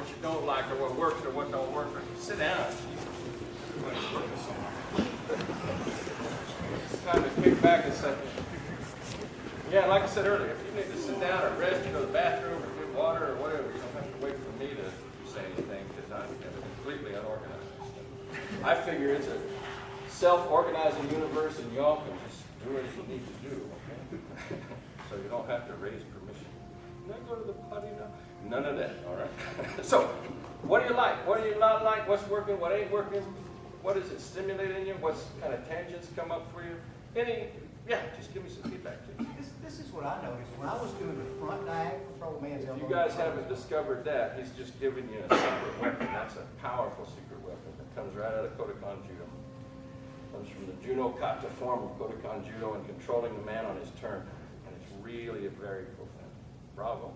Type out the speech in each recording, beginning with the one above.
what you don't like or what works or what don't work. Sit down. Everybody's working so hard. It's time to kick back a second. Yeah, like I said earlier, if you need to sit down or rest, you go to the bathroom or get water or whatever, you don't have to wait for me to say anything because I'm completely unorganized. I figure it's a self-organizing universe and y'all can just do as you need to do, okay? So you don't have to raise permission. Can I go to the potty now? None of that, all right? So, what do you like? What do you not like? What's working? What ain't working? What does it stimulate in you? What kind of tangents come up for you? Just give me some feedback, please. This is what I noticed. When I was doing the front diagonal for old man's elbow. If you guys haven't discovered that, he's just giving you a secret weapon. That's a powerful secret weapon that comes right out of Kodokan Judo. Comes from the Juno Kata form of Kodokan Judo and controlling the man on his turn. And it's really a very profound. Bravo.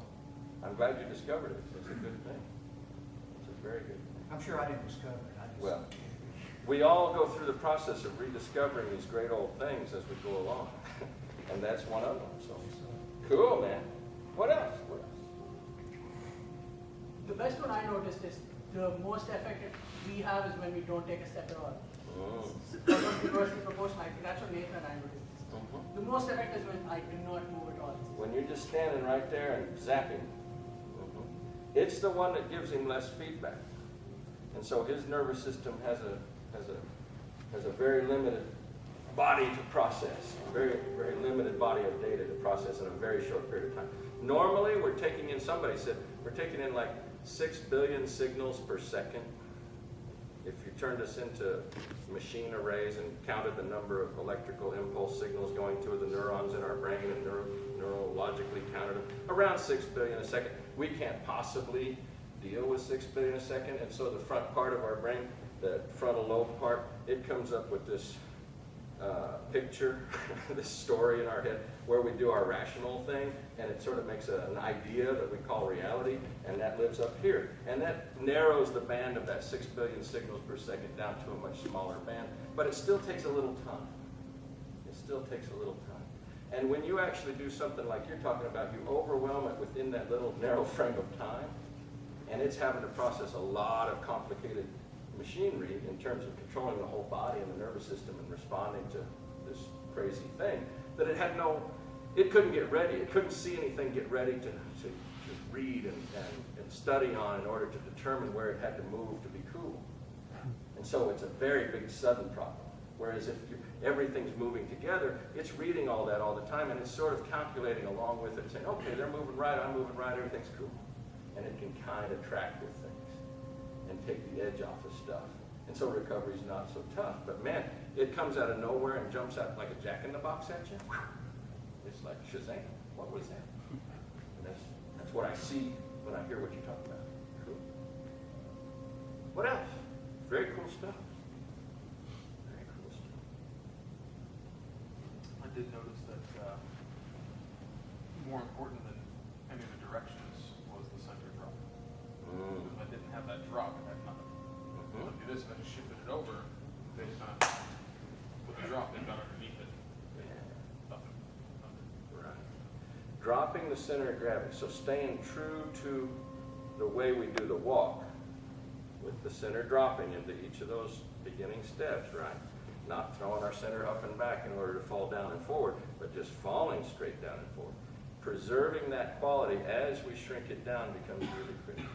I'm glad you discovered it. It's a good thing. It's a very good thing. I'm sure I didn't discover it. Well, we all go through the process of rediscovering these great old things as we go along. And that's one of them. So cool, man. What else? What else? The best one I noticed is the most effective we have is when we don't take a step at all. Inversely proportional. That's what Nathan and I noticed. The most effective is when I do not move at all. When you're just standing right there and zapping. It's the one that gives him less feedback. And so his nervous system has a very limited body to process, a very, very limited body of data to process in a very short period of time. Normally, we're taking in, somebody said, we're taking in like 6 billion signals per second. If you turned this into machine arrays and counted the number of electrical impulse signals going to the neurons in our brain and neurologically counted them, around 6 billion a second. We can't possibly deal with 6 billion a second, and so the front part of our brain, the frontal lobe part, it comes up with this picture, this story in our head where we do our rational thing, and it sort of makes an idea that we call reality, and that lives up here. And that narrows the band of that 6 billion signals per second down to a much smaller band, but it still takes a little time. It still takes a little time. And when you actually do something like you're talking about, you overwhelm it within that little narrow frame of time, and it's having to process a lot of complicated machinery in terms of controlling the whole body and the nervous system and responding to this crazy thing, that it couldn't get ready. It couldn't see anything get ready to read and study on in order to determine where it had to move to be cool. And so it's a very big sudden problem. Whereas if everything's moving together, it's reading all that all the time, and it's sort of calculating along with it, saying, okay, they're moving right, I'm moving right, everything's cool. And it can kind of track with things and take the edge off of stuff. And so recovery's not so tough. But man, it comes out of nowhere and jumps out like a jack-in-the-box at you. It's like Shazam. What was that? And that's what I see when I hear what you talk about. Cool. What else? Very cool stuff. Very cool stuff. I did notice that more important than any of the directions was the center drop. If I didn't have that drop, I had nothing. So I do this, if I just shifted it over, they just kind of put the drop, they've got underneath it. Nothing. Right. Dropping the center of gravity. So staying true to the way we do the walk, with the center dropping into each of those beginning steps, right? Not throwing our center up and back in order to fall down and forward, but just falling straight down and forward. Preserving that quality as we shrink it down becomes really critical.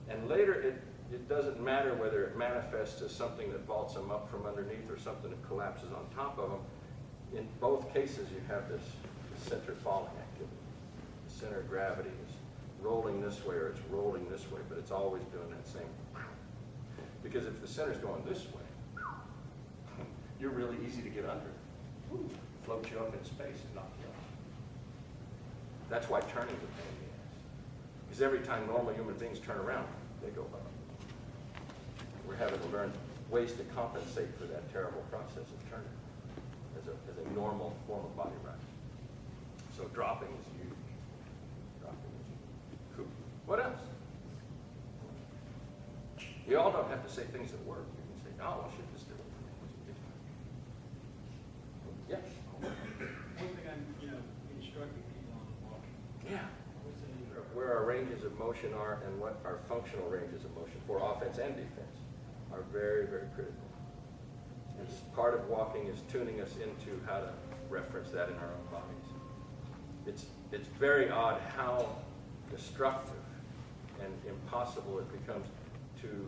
And later, it doesn't matter whether it manifests as something that vaults them up from underneath or something that collapses on top of them. In both cases, you have this center falling activity. The center of gravity is rolling this way or it's rolling this way, but it's always doing that same. Because if the center's going this way, you're really easy to get under. Float you up in space and knock you off. That's why turning's a pain in the ass. Because every time normal human beings turn around, they go up. We're having to learn ways to compensate for that terrible process of turning as a normal form of body right. So dropping is huge. Dropping is huge. Cool. What else? You all don't have to say things that work. You can say, oh, well, shit, just do it. Yeah. One thing I'm, instructing people on walking. Yeah. Where our ranges of motion are and what our functional ranges of motion for offense and defense are very, very critical. And part of walking is tuning us into how to reference that in our own bodies. It's very odd how destructive and impossible it becomes to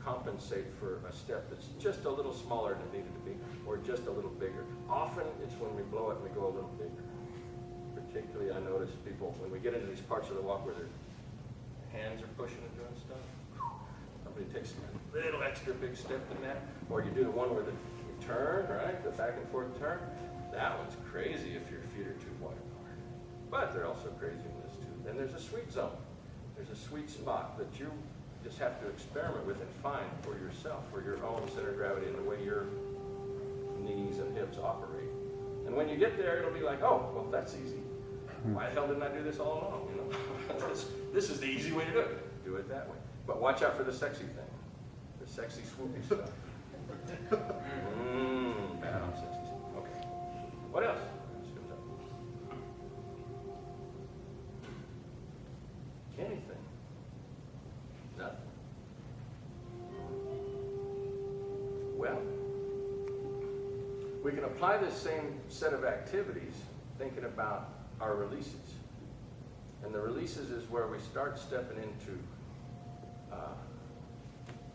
compensate for a step that's just a little smaller than it needed to be, or just a little bigger. Often it's when we blow it and we go a little bigger. Particularly, I notice people, when we get into these parts of the walk where their hands are pushing and doing stuff, somebody takes a little extra big step than that, or you do the one where you turn, right, the back and forth turn. That one's crazy if your feet are too wide apart. But they're also crazy in this too. Then there's a sweet zone. There's a sweet spot that you just have to experiment with and find for yourself, for your own center of gravity and the way your knees and hips operate. And when you get there, it'll be like, oh, well, that's easy. Why the hell didn't I do this all along? You know, this is the easy way to do it. Do it that way. But watch out for the sexy thing, the sexy swoopy stuff. Bad on sexy stuff. Okay. What else? Anything. Nothing. Well, we can apply this same set of activities thinking about our releases. And the releases is where we start stepping into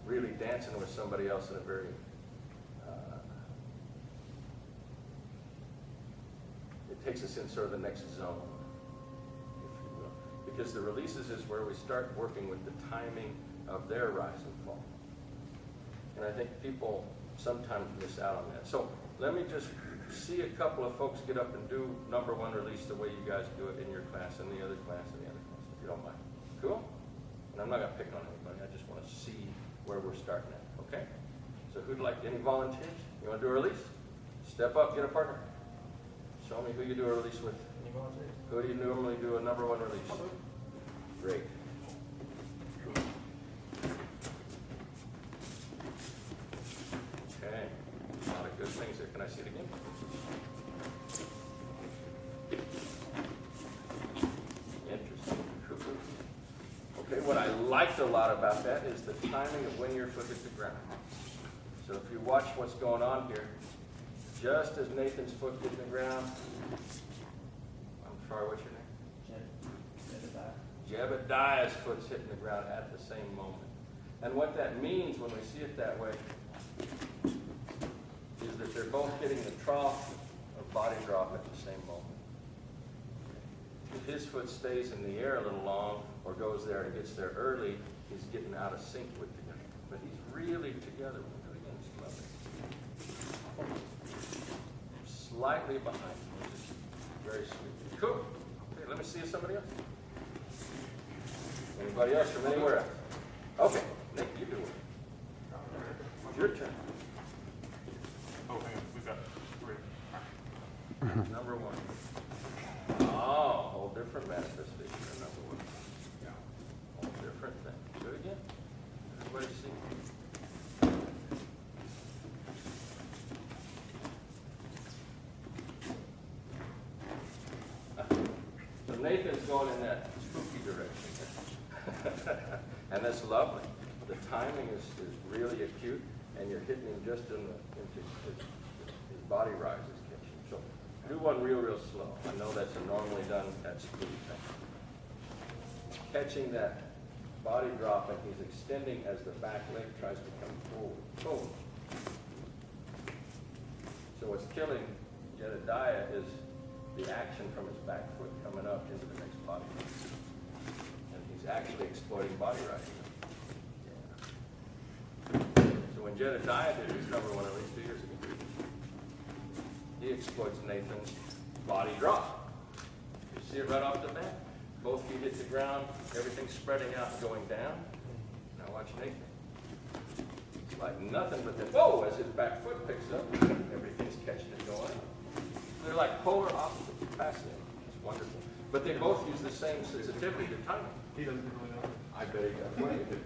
really dancing with somebody else in a very it takes us in sort of the next zone, if you will. Because the releases is where we start working with the timing of their rise and fall. And I think people sometimes miss out on that. So let me just see a couple of folks get up and do number one release the way you guys do it in your class and the other class and the other class, if you don't mind. Cool? And I'm not going to pick on anybody. I just want to see where we're starting at, okay? So who'd like, any volunteers? You want to do a release? Step up, get a partner. Show me who you do a release with. Any volunteers? Who do you normally do a number one release? Great. Okay, a lot of good things there. Can I see it again? Interesting. Okay, what I liked a lot about that is the timing of when your foot hits the ground. So if you watch what's going on here, just as Nathan's foot hit the ground, I'm sorry, what's your name? Jebediah's foot's hitting the ground at the same moment. And what that means when we see it that way is that they're both hitting the trough of body drop at the same moment. If his foot stays in the air a little long or goes there and gets there early, he's getting out of sync with the gun. But he's really together with it again. It's lovely. Slightly behind, which is very sweet. Cool. Okay, let me see if somebody else. Anybody else from anywhere else? Okay, Nick, you do it. It's your turn. Oh, hang on, we've got three. Number one. Oh, whole different manifestation of number one. Yeah. Whole different thing. Do it again. Everybody see. So Nathan's going in that spooky direction. And that's lovely. The timing is really acute, and you're hitting him just into his body rise is catching. So do one real slow. I know that's a normally done at speed thing. Catching that body drop, and he's extending as the back leg tries to come forward. Boom. So what's killing Jedediah is the action from his back foot coming up into the next body rise. And he's actually exploiting body rising. So when Jedediah did his number one at least 2 years ago, he exploits Nathan's body drop. You see it right off the bat? Both feet hit the ground, everything's spreading out and going down. Now watch Nathan. It's like nothing but then, whoa, as his back foot picks up, everything's catching and going up. They're like polar opposites. Fascinating. It's wonderful. But they both use the same sensitivity to timing. He doesn't really know. I bet he does. What do you do?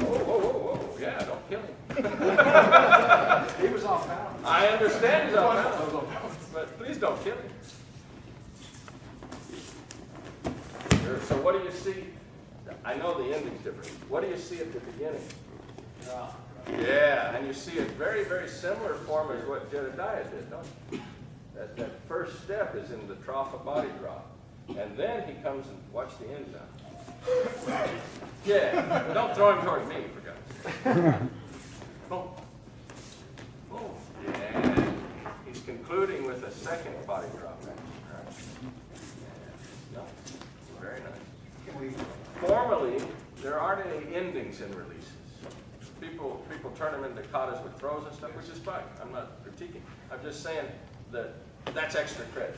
Oh, yeah, don't kill him. He was off balance. I understand he's off balance, but please don't kill him. Sure. So what do you see? I know the ending's different. What do you see at the beginning? Yeah, and you see a very, very similar form as what Jedediah did, don't you? That first step is in the trough of body drop. And then he comes and watch the end now. Yeah, don't throw him towards me, for God's sake. Oh. Oh. Yeah. He's concluding with a second body drop action. Right? Yeah. Nice. Very nice. Formally, there aren't any endings in releases. People turn them into katas with throws and stuff, which is fine. I'm not critiquing. I'm just saying that that's extra credit.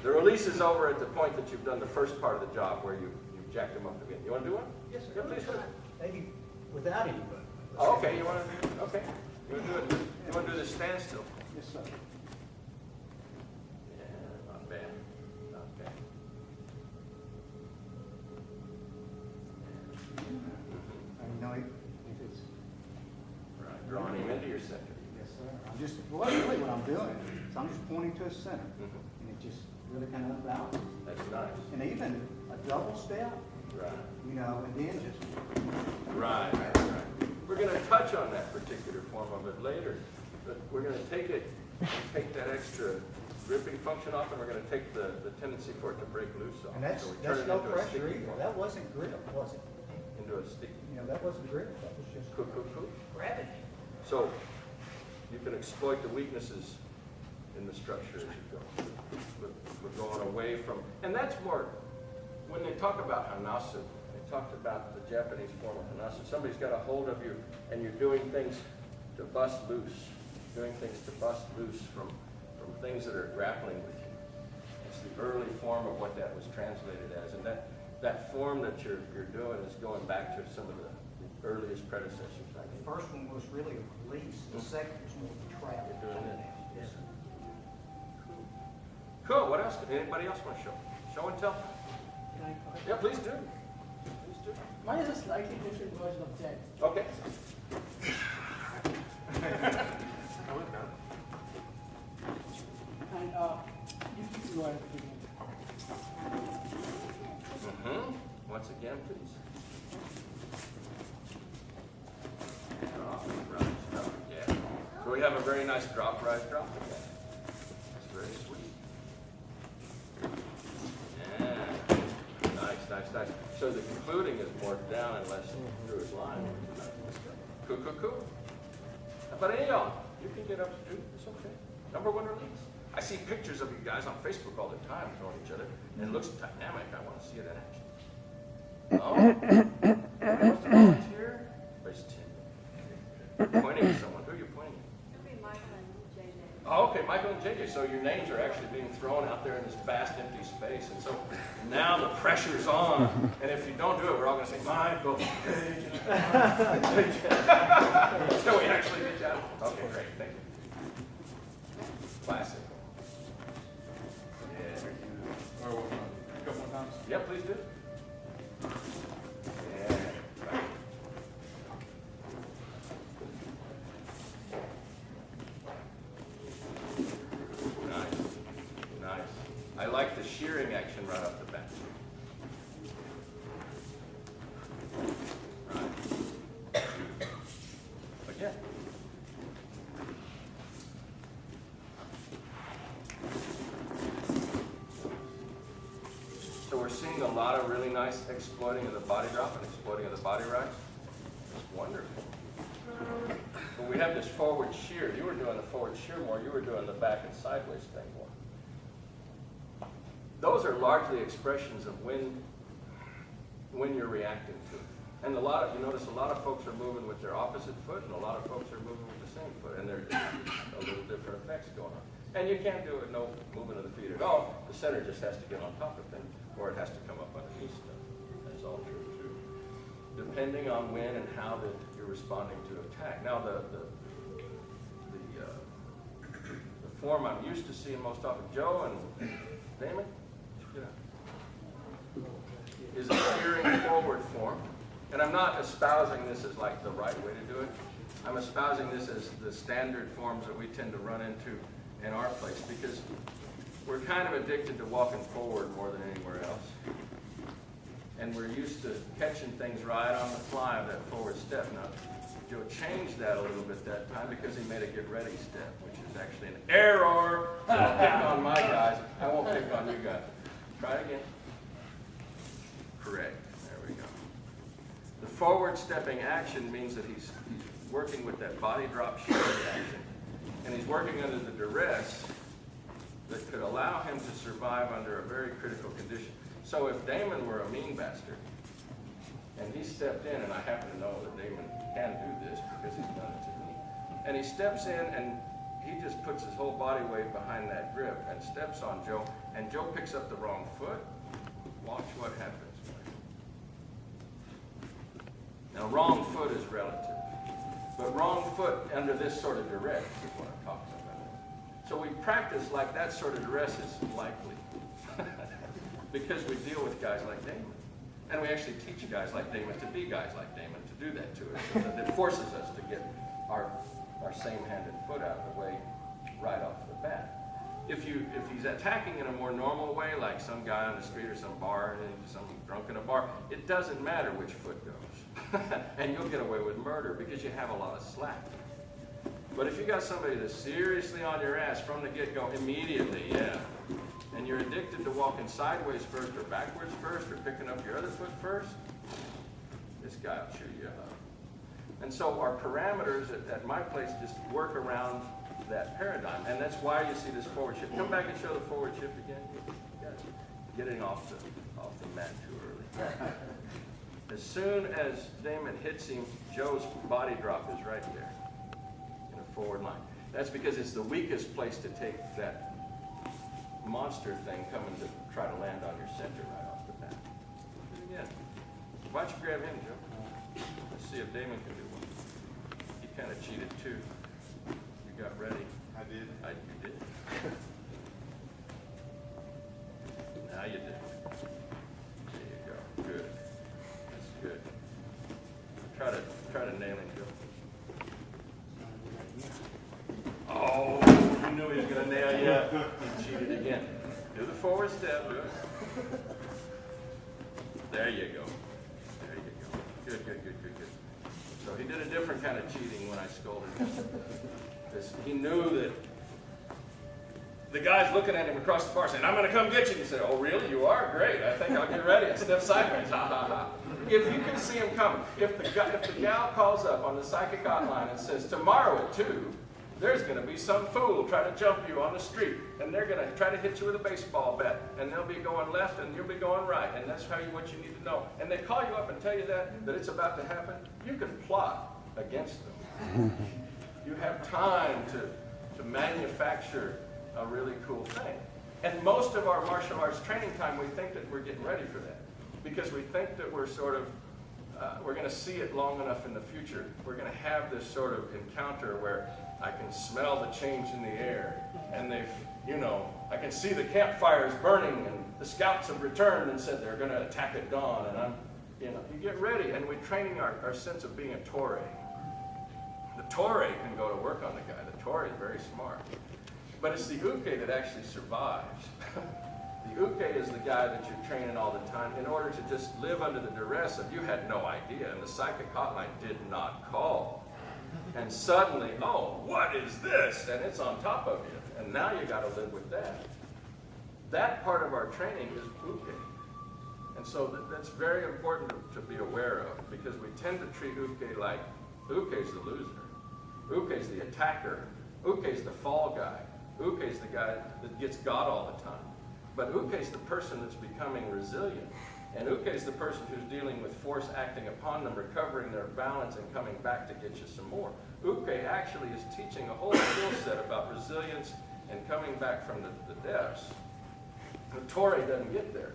The release is over at the point that you've done the first part of the job where you've jacked them up again. You want to do one? Yes, sir. Yeah, please do it. Maybe without anybody. Oh, okay, you want to do it? Okay. You want to do it? You want to do the standstill? Yes, sir. Yeah, not bad. Not bad. I know if it's, Right, drawing him into your center. yes, sir. I'm just, well, really what I'm doing is I'm just pointing to a center. Mhm. And it just really kind of unbalances. That's nice. And even a double step, Right. you know, and then just, Right, right. We're going to touch on that particular form of it later, but we're going to take it, take that extra gripping function off, and we're going to take the tendency for it to break loose off. and that's So we turn it no into a pressure sticky either. form. That wasn't grip, was it? Into a sticky. You know, that wasn't grip, that was just Cool, cool, cool. gravity. So you can exploit the weaknesses in the structure as you go. We're going away from, and that's more, when they talk about hanasu, they talked about the Japanese form of hanasu. Somebody's got a hold of you and you're doing things to bust loose, doing things to bust loose from things that are grappling with you. It's the early form of what that was translated as. And that form that you're doing is going back to some of the earliest predecessors, I The think. first one was really a release, the second was more of a trap. You're doing it. Yes, sir. Cool. What else? Anybody else want to show? Show and tell. Can I correct? Yeah, please do. Please do. Mine is a slightly different version of that. Okay. And you keep your beginning. Once again, please. Drop, rise, drop. Yeah. So we have a very nice drop, rise, drop again. That's very sweet. Yeah. Nice, nice, nice. So the concluding is more down and less through his line. Cool, cool, cool. But any of y'all, you can get up to do it's okay. Number one release. I see pictures of you guys on Facebook all the time throwing each other, and it looks dynamic. I want to see it in action. Oh, wants to volunteer? Raise 10. Pointing at someone. Who are you pointing at? It'll be Michael and JJ. Oh, okay, Michael and JJ. So your names are actually being thrown out there in this vast empty space. And so now the pressure's on. And if you don't do it, we're all going to say, Michael, JJ. So we actually get you out. Okay, great. Thank you. Classic. Yeah. Or a couple more times. Yeah, please do. Yeah. Right. Nice. Nice. I like the shearing action right off the bat. Right. Again. So we're seeing a lot of really nice exploiting of the body drop and exploiting of the body rise. It's wonderful. When we have this forward shear, you were doing the forward shear more, you were doing the back and sideways thing more. Those are largely expressions of when you're reacting to it. And you notice a lot of folks are moving with their opposite foot, and a lot of folks are moving with the same foot, and there's a little different effects going on. And you can't do it no movement of the feet at all. The center just has to get on top of things, or it has to come up underneath stuff. That's all true too. Depending on when and how that you're responding to attack. Now the form I'm used to seeing most often, Joe and Damon, is a shearing forward form. And I'm not espousing this as like the right way to do it. I'm espousing this as the standard forms that we tend to run into in our place because we're kind of addicted to walking forward more than anywhere else. And we're used to catching things right on the fly of that forward step. Now, Joe changed that a little bit that time because he made a get ready step, which is actually an error. So I'll pick on my guys. I won't pick on you guys. Try it again. Correct. There we go. The forward stepping action means that he's working with that body drop shift action. And he's working under the duress that could allow him to survive under a very critical condition. So if Damon were a mean bastard, and he stepped in, and I happen to know that Damon can do this because he's done it to me, and he steps in and he just puts his whole body weight behind that grip and steps on Joe, and Joe picks up the wrong foot, watch what happens. Now, wrong foot is relative, but wrong foot under this sort of duress is what I'm talking about. So we practice like that sort of duress is likely because we deal with guys like Damon. And we actually teach guys like Damon to be guys like Damon, to do that to us. So that it forces us to get our same-handed foot out of the way right off the bat. If he's attacking in a more normal way, like some guy on the street or some bar, some drunk in a bar, it doesn't matter which foot goes. And you'll get away with murder because you have a lot of slack. But if you got somebody that's seriously on your ass from the get-go immediately, yeah, and you're addicted to walking sideways first or backwards first or picking up your other foot first, this guy will chew you up. And so our parameters at my place just work around that paradigm. And that's why you see this forward shift. Come back and show the forward shift again. Getting off the mat too early. As soon as Damon hits him, Joe's body drop is right there in a forward line. That's because it's the weakest place to take that monster thing coming to try to land on your center right off the bat. Do it again. Why don't you grab him, Joe? Let's see if Damon can do one. He kind of cheated too. You got ready. I did. You did. Now you did. There you go. Good. That's good. Try to nail him, Joe. Oh, you knew he was going to nail you. He cheated again. Do the forward step. Do it. There you go. There you go. Good. So he did a different kind of cheating when I scolded him. He knew that the guy's looking at him across the bar saying, I'm going to come get you. He said, oh, really? You are? Great. I think I'll get ready. And step sideways. Ha, ha, ha. If you can see him coming, if the gal calls up on the psychic hotline and says, tomorrow at 2, there's going to be some fool try to jump you on the street, and they're going to try to hit you with a baseball bat, and they'll be going left, and you'll be going right, and that's what you need to know. And they call you up and tell you that it's about to happen. You can plot against them. You have time to manufacture a really cool thing. And most of our martial arts training time, we think that we're getting ready for that. Because we think that we're sort of, we're going to see it long enough in the future. We're going to have this sort of encounter where I can smell the change in the air. And I can see the campfires burning and the scouts have returned and said they're going to attack at dawn. And you get ready. And we're training our sense of being a Torre. The Torre can go to work on the guy. The Torre is very smart. But it's the Uke that actually survives. The Uke is the guy that you're training all the time in order to just live under the duress of you had no idea, and the psychic hotline did not call. And suddenly, oh, what is this? And it's on top of you. And now you got to live with that. That part of our training is Uke. And so that's very important to be aware of, because we tend to treat Uke like Uke's the loser. Uke's the attacker. Uke's the fall guy. Uke's the guy that gets got all the time. But Uke's the person that's becoming resilient. And Uke's the person who's dealing with force acting upon them, recovering their balance, and coming back to get you some more. Uke actually is teaching a whole skill set about resilience and coming back from the depths. The Torre doesn't get there.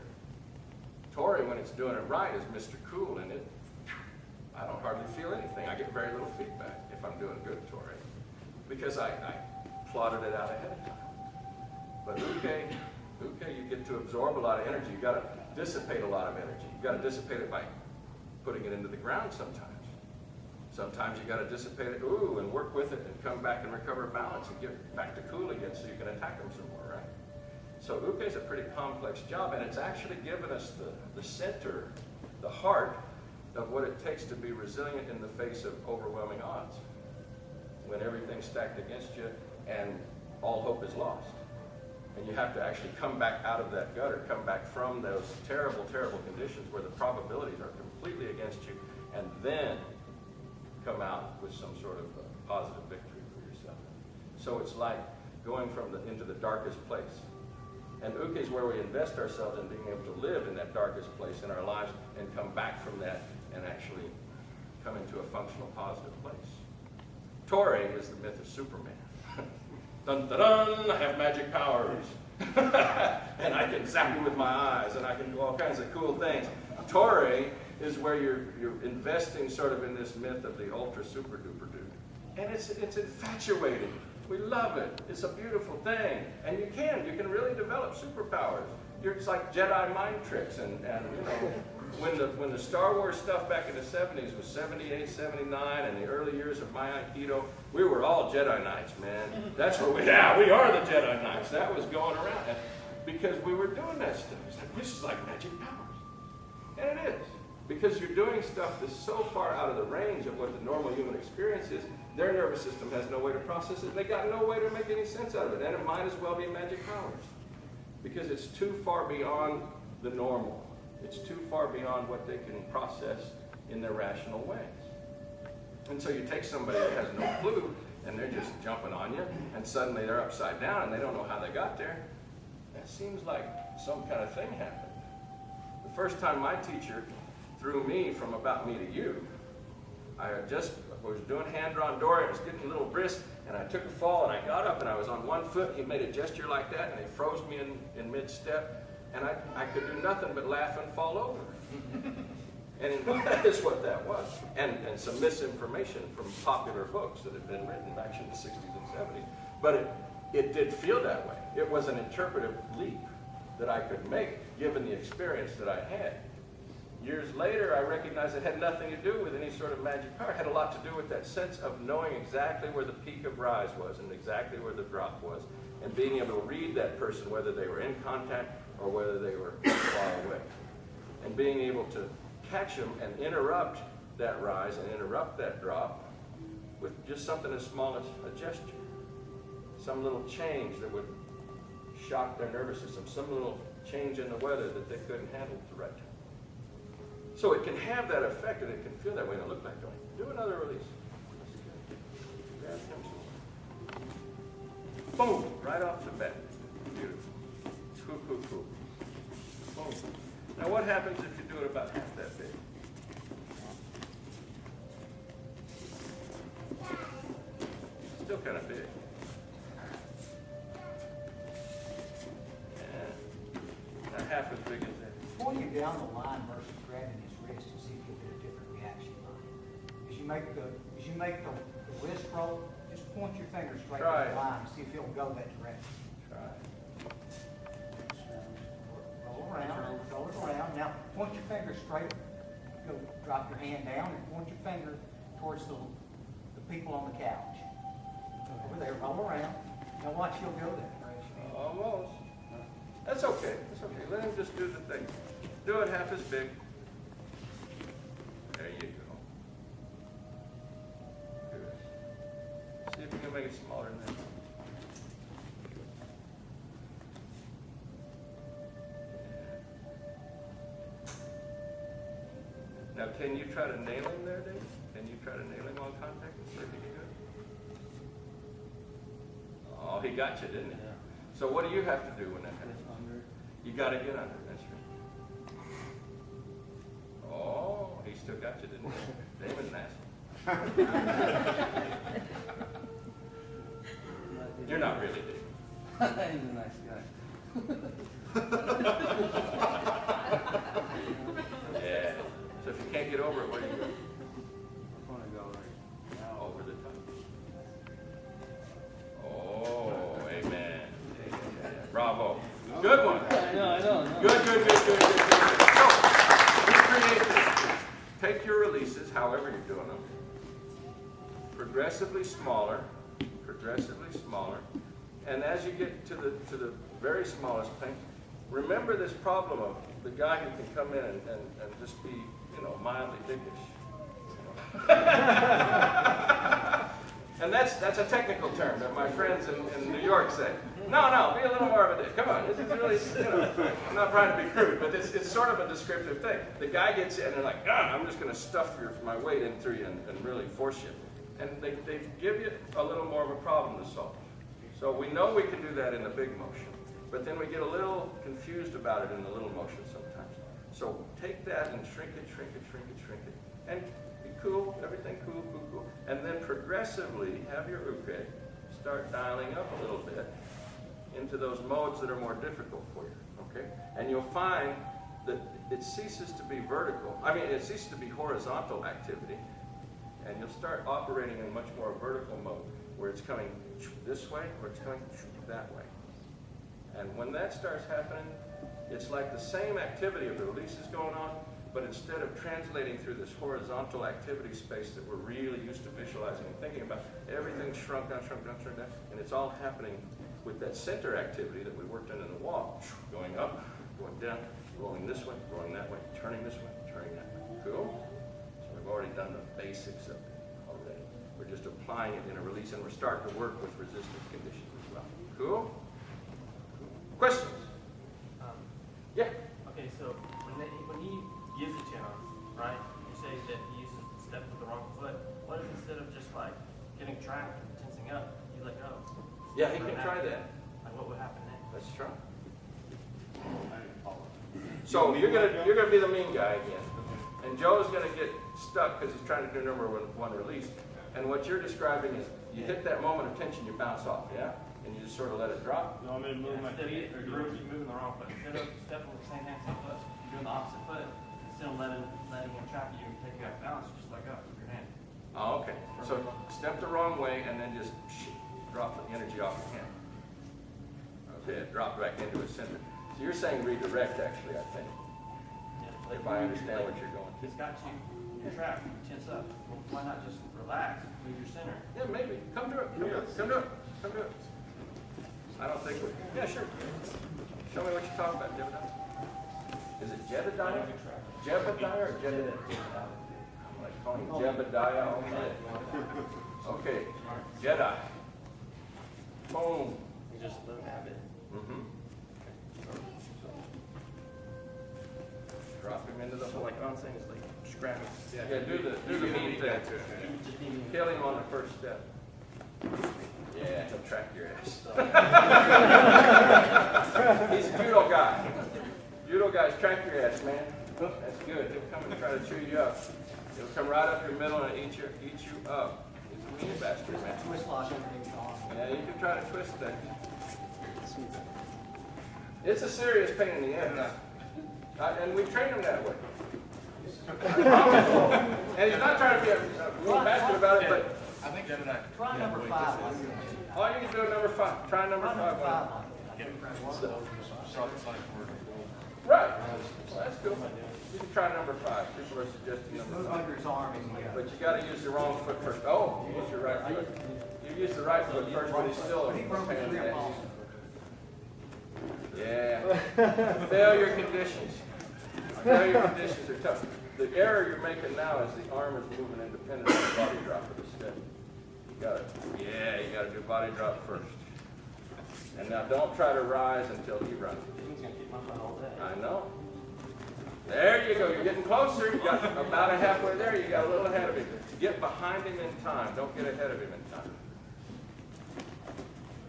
Torre, when it's doing it right, is Mr. Cool, and I don't hardly feel anything. I get very little feedback if I'm doing good Torre, because I plotted it out ahead of time. But Uke, you get to absorb a lot of energy. You've got to dissipate a lot of energy. You've got to dissipate it by putting it into the ground sometimes. Sometimes you got to dissipate it, and work with it and come back and recover balance and get back to cool again so you can attack them some more, right? So uke is a pretty complex job, and it's actually given us the center, the heart of what it takes to be resilient in the face of overwhelming odds. When everything's stacked against you and all hope is lost. And you have to actually come back out of that gutter, come back from those terrible, terrible conditions where the probabilities are completely against you, and then come out with some sort of positive victory for yourself. So it's like going into the darkest place. And uke is where we invest ourselves in being able to live in that darkest place in our lives and come back from that and actually come into a functional, positive place. Torii is the myth of Superman. Dun, dun, dun, I have magic powers. And I can zap you with my eyes, and I can do all kinds of cool things. Torii is where you're investing sort of in this myth of the ultra super duper dude. And it's infatuating. We love it. It's a beautiful thing. And you can really develop superpowers. It's like Jedi mind tricks. And you know, when the Star Wars stuff back in the 70s was 78, 79, and the early years of my Aikido, we were all Jedi Knights, man. That's what we are the Jedi Knights. That was going around. And because we were doing that stuff. It's like, this is like magic powers. And it is. Because you're doing stuff that's so far out of the range of what the normal human experience is, their nervous system has no way to process it. They got no way to make any sense out of it. And it might as well be magic powers. Because it's too far beyond the normal. It's too far beyond what they can process in their rational ways. And so you take somebody that has no clue, and they're just jumping on you, and suddenly they're upside down, and they don't know how they got there. That seems like some kind of thing happened. The first time my teacher threw me from about me to you, I was doing hand-drawn dory, I was getting a little brisk, and I took a fall, and I got up, and I was on one foot. He made a gesture like that, and he froze me in mid-step, and I could do nothing but laugh and fall over. And that is what that was. And some misinformation from popular books that had been written back in the 60s and 70s. But it did feel that way. It was an interpretive leap that I could make, given the experience that I had. Years later, I recognized it had nothing to do with any sort of magic power. It had a lot to do with that sense of knowing exactly where the peak of rise was and exactly where the drop was, and being able to read that person, whether they were in contact or whether they were far away. And being able to catch them and interrupt that rise and interrupt that drop with just something as small as a gesture. Some little change that would shock their nervous system, some little change in the weather that they couldn't handle at the right time. So it can have that effect, and it can feel that way. Now look back, don't you? Do another release. Grab him some. Boom! Right off the bat. Beautiful. Cool, cool, cool. Boom. Now what happens if you do it about half that big? Still kind of big. Yeah. Not half as big as that. Pull you down the line versus grabbing his wrist and see if you'll get a different reaction line. As you make the wrist roll, just point your finger straight Try to it. the line and see if he'll go that direction. Try. Roll it around. Now point your finger straight. Go drop your hand down and point your finger towards the people on the couch. Over there, roll around. Now watch, he'll go that direction. Almost. That's okay. That's okay. Let him just do the thing. Do it half as big. There you go. Good. See if you can make it smaller than that. Now, can you try to nail him there, Dave? Can you try to nail him on contact and see if you can do it? Oh, he got you, didn't he? Yeah. So what do you have to do when that happens? Get under. You got to get under. That's right. Oh, he still got you, didn't he? David's nasty. You're not really, Dave. He's a nice guy. Yeah. So if you can't get over it, where do you go? I'm gonna go right now. Over the top. Oh, amen. Bravo. Good one. I know. Good. So, recreate this. Take your releases, however you're doing them, progressively smaller, and as you get to the very smallest thing, remember this problem of the guy who can come in and just be, you know, mildly dickish. And that's a technical term that my friends in New York say. No, be a little more of a dick. Come on, this is really, you know, I'm not trying to be crude, but it's sort of a descriptive thing. The guy gets in and they're like, I'm just going to stuff my weight in through you and really force you. And they give you a little more of a problem to solve. So we know we can do that in the big motion, but then we get a little confused about it in the little motion sometimes. So take that and shrink it, and be cool, everything cool. And then progressively have your uke start dialing up a little bit into those modes that are more difficult for you, okay? And you'll find that it ceases to be it ceases to be horizontal activity, and you'll start operating in much more vertical mode, where it's coming this way, or it's coming that way. And when that starts happening, it's like the same activity of the release is going on, but instead of translating through this horizontal activity space that we're really used to visualizing and thinking about, everything's shrunk down, and it's all happening with that center activity that we worked on in the walk, going up, going down, rolling this way, rolling that way, turning this way, turning that way. Cool? So we've already done the basics of it already. We're just applying it in a release, and we're starting to work with resistance conditions as well. Cool? Questions? Yeah? Okay, so when he gives it to him, right, you say that he uses the step with the wrong foot. What if instead of just like getting trapped and tensing up, you let go? Yeah, he can try that. Like what would happen then? Let's try. So you're gonna be the mean guy again, and Joe's gonna get stuck because he's trying to do number one release. And what you're describing is you hit that moment of tension, you bounce off, yeah, and you just sort of let it drop. You want me to move my feet, or do You're you? moving the wrong foot. Instead of stepping with the same hand, same foot, you're doing the opposite foot. Instead of letting him trap you and take you out of balance, you just let go with your hand. Oh, okay. So step the wrong way and then just drop the energy off your hand. Okay, it dropped back into its center. So you're saying redirect, actually, I think, Yeah, if I understand what you're going to. It's got you, you're trapped, you tense up. Well, why not just relax, move your center? Yeah, maybe. Come do it. Come do it. I don't think we... Yeah, sure. Show me what you're talking about, Jebediah. Is it Jebediah? Jebediah or Jebediah? I'm like calling him Jebediah all night. Okay, Jedi. Boom. You just let him have it. Mm-hmm. Drop him into the So hole. like what I'm saying is like just grab it. Yeah, do the mean thing. Just need to Kill him on the first step. Yeah, he'll track your ass. He's a judo guy. Judo guys track your ass, man. That's good. He'll come and try to chew you up. He'll come right up your middle and eat you up. He's a mean bastard, man. Twist lock everything's on. Yeah, you can try to twist that. It's a serious pain in the ass. And we train him that way. And he's not trying to be a little bastard about it, but I think Jen and I. Try number 5. Like all you can do is number 5. Try number 5. Right. Well, that's cool. You can try number 5. People are suggesting number move 5. under his arm and But you got to use the wrong foot first. Oh, you use your right foot. You use the right foot first, but he's still a he broke pain his in the rib ass. also. Yeah. Failure conditions. Failure conditions are tough. The error you're making now is the arm is moving independent of the body drop of the step. You got to do body drop first. And now don't try to rise until he rises. He's gonna keep my butt all day. I know. There you go. You're getting closer. You got about halfway there. You got a little ahead of him. Get behind him in time. Don't get ahead of him in time.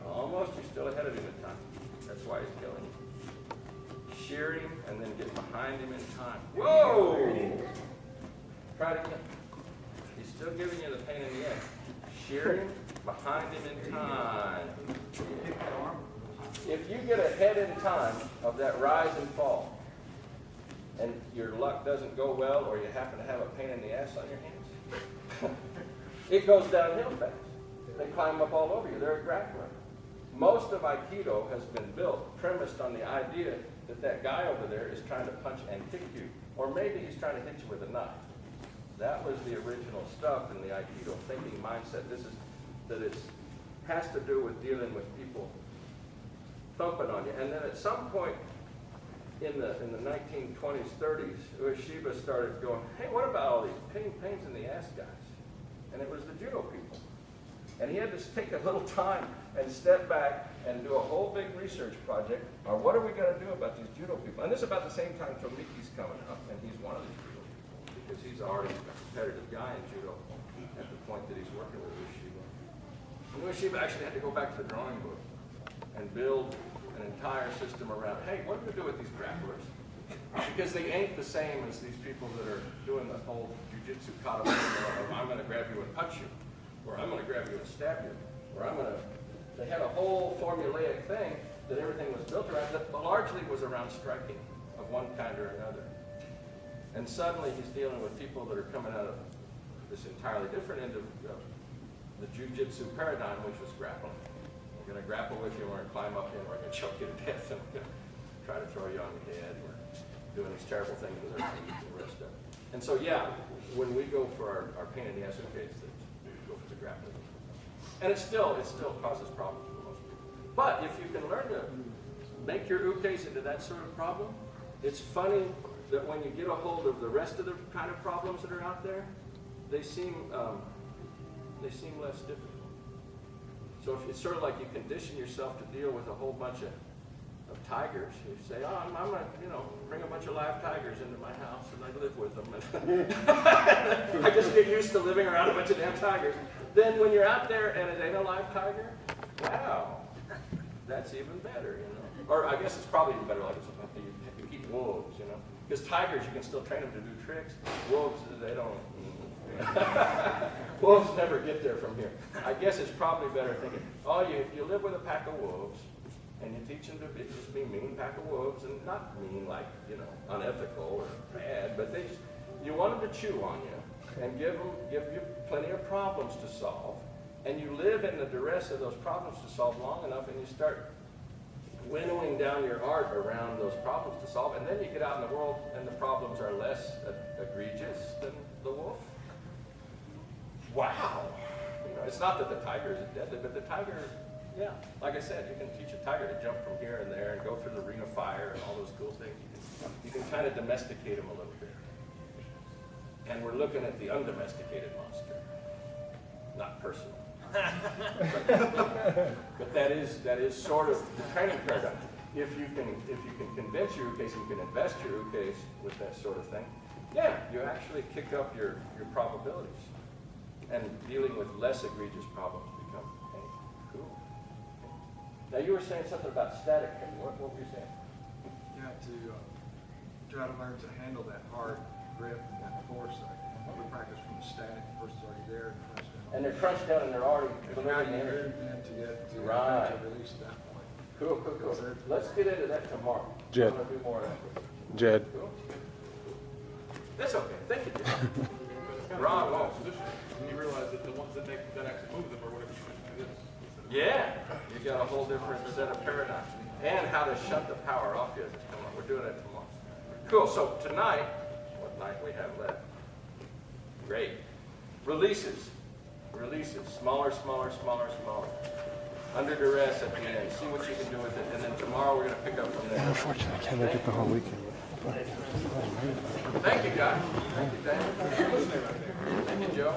Almost. You're still ahead of him in time. That's why he's killing you. Shear him and then get behind him in time. Whoa! Try it again. He's still giving you the pain in the ass. Shear him behind him in time. If you get ahead in time of that rise and fall, and your luck doesn't go well, or you happen to have a pain in the ass on your hands, it goes downhill fast. They climb up all over you. They're a grappler. Most of Aikido has been built, premised on the idea that that guy over there is trying to punch and kick you, or maybe he's trying to hit you with a knife. That was the original stuff in the Aikido thinking mindset. It has to do with dealing with people thumping on you. And then at some point in the 1920s, 30s, Ueshiba started going, hey, what about all these pains in the ass guys? And it was the judo people. And he had to take a little time and step back and do a whole big research project on what are we going to do about these judo people. And this is about the same time Tomiki's coming up, and he's one of these judo people because he's already a competitive guy in judo at the point that he's working with Ueshiba. And Ueshiba actually had to go back to the drawing board and build an entire system around, hey, what do we do with these grapplers? Because they ain't the same as these people that are doing the whole jujitsu kata of I'm going to grab you and punch you, or I'm going to grab you and stab you, or they had a whole formulaic thing that everything was built around, that largely was around striking of one kind or another. And suddenly he's dealing with people that are coming out of this entirely different end of the jujitsu paradigm, which was grappling. We're going to grapple with you, we're going to climb up you, and we're going to choke you to death, and we're going to try to throw you on your head. We're doing these terrible things with our feet and the rest of it. And so, yeah, when we go for our pain in the ass case, we go for the grappling. And it still causes problems for most people. But if you can learn to make your ukes into that sort of problem, it's funny that when you get a hold of the rest of the kind of problems that are out there, they seem less difficult. So if it's sort of like you condition yourself to deal with a whole bunch of tigers, you say, oh, I'm going to bring a bunch of live tigers into my house and I live with them. I just get used to living around a bunch of damn tigers. Then when you're out there and it ain't a live tiger, wow, that's even better, Or I guess it's probably even better like you keep wolves, Because tigers, you can still train them to do tricks. Wolves, they don't. Wolves never get there from here. I guess it's probably better thinking, if you live with a pack of wolves, and you teach them to just be mean pack of wolves, and not mean like, unethical or bad, but you want them to chew on you, and give you plenty of problems to solve, and you live in the duress of those problems to solve long enough, and you start winnowing down your art around those problems to solve, and then you get out in the world, and the problems are less egregious than the wolf. Wow. It's not that the tiger is deadly, but the tiger, yeah, like I said, you can teach a tiger to jump from here and there and go through the ring of fire and all those cool things. You can kind of domesticate him a little bit. And we're looking at the undomesticated monster, not personal. But that is sort of the training paradigm. If you can convince your ukes, you can invest your ukes with that sort of thing, yeah, you actually kick up your probabilities. And dealing with less egregious problems become cool. Now you were saying something about static. What were you saying? You have to try to learn to handle that hard grip and that force. We practice from the static, the person's already there and they're crunched down and they're already delivering delivering the energy. energy to get to Right. release at that point. Cool. Let's get into that tomorrow. Jed. I'm going to do more of that. Jed. Cool. That's okay. Thank you, Jed. Ron, well, You realize that the ones that actually move them are whatever you do this. yeah, you got a whole different set of paradigms. And how to shut the power off you as it's coming on. We're doing that tomorrow. Cool, so tonight, what night we have left? Great. Releases. Smaller. Under duress at the end. See what you can do with it. And then tomorrow we're going to pick up from there. Unfortunately, I can't make it the whole weekend. Thank you, guys. Thank you, Dan. Thank you, Joe.